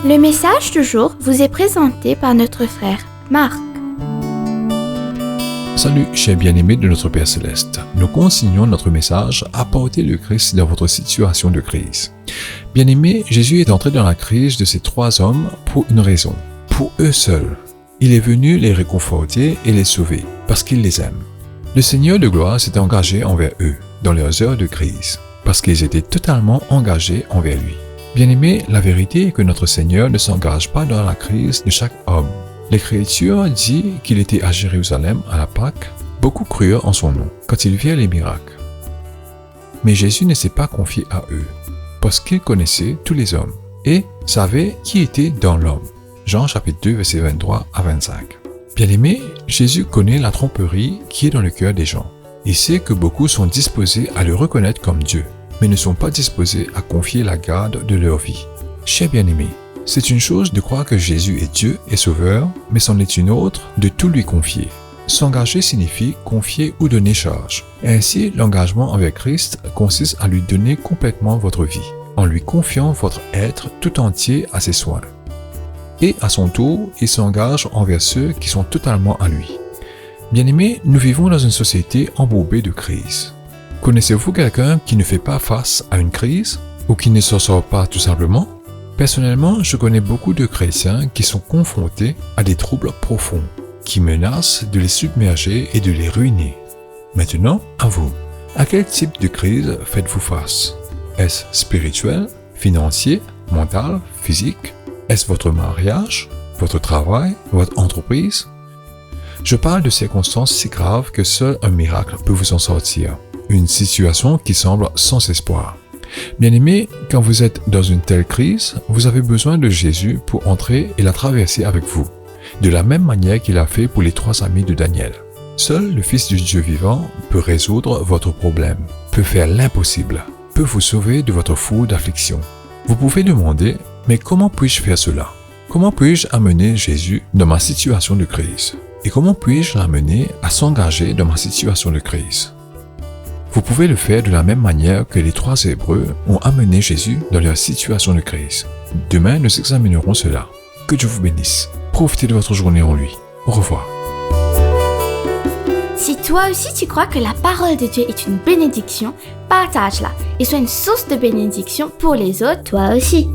Le message du jour vous est présenté par notre frère Marc. Salut, chers bien-aimés de notre Père Céleste. Nous consignons notre message « Apportez le Christ dans votre situation de crise ». Bien-aimés, Jésus est entré dans la crise de ces trois hommes pour une raison. Pour eux seuls. Il est venu les réconforter et les sauver, parce qu'il les aime. Le Seigneur de gloire s'est engagé envers eux, dans leurs heures de crise, parce qu'ils étaient totalement engagés envers lui. Bien-aimés, la vérité est que notre Seigneur ne s'engage pas dans la crise de chaque homme. L'Écriture dit qu'il était à Jérusalem à la Pâque. Beaucoup crurent en son nom, quand ils virent les miracles. Mais Jésus ne s'est pas confié à eux, parce qu'il connaissait tous les hommes, et savait qui était dans l'homme. Jean chapitre 2, versets 23 à 25. Bien-aimés, Jésus connaît la tromperie qui est dans le cœur des gens. Il sait que beaucoup sont disposés à le reconnaître comme Dieu, mais ne sont pas disposés à confier la garde de leur vie. Chers bien-aimés, c'est une chose de croire que Jésus est Dieu et Sauveur, mais c'en est une autre de tout lui confier. S'engager signifie confier ou donner charge. Ainsi, l'engagement avec Christ consiste à lui donner complètement votre vie, en lui confiant votre être tout entier à ses soins. Et à son tour, il s'engage envers ceux qui sont totalement à lui. Bien-aimés, nous vivons dans une société embourbée de crises. Connaissez-vous quelqu'un qui ne fait pas face à une crise ou qui ne s'en sort pas tout simplement? Personnellement, je connais beaucoup de chrétiens qui sont confrontés à des troubles profonds, qui menacent de les submerger et de les ruiner. Maintenant, à vous, à quel type de crise faites-vous face? Est-ce spirituel, financier, mental, physique? Est-ce votre mariage, votre travail, votre entreprise? Je parle de circonstances si graves que seul un miracle peut vous en sortir. Une situation qui semble sans espoir. Bien-aimés, quand vous êtes dans une telle crise, vous avez besoin de Jésus pour entrer et la traverser avec vous, de la même manière qu'il a fait pour les trois amis de Daniel. Seul le Fils du Dieu vivant peut résoudre votre problème, peut faire l'impossible, peut vous sauver de votre four d'affliction. Vous pouvez demander, mais comment puis-je faire cela? Comment puis-je amener Jésus dans ma situation de crise? Et comment puis-je l'amener à s'engager dans ma situation de crise? Vous pouvez le faire de la même manière que les trois Hébreux ont amené Jésus dans leur situation de crise. Demain, nous examinerons cela. Que Dieu vous bénisse. Profitez de votre journée en lui. Au revoir. Si toi aussi tu crois que la parole de Dieu est une bénédiction, partage-la et sois une source de bénédiction pour les autres, toi aussi.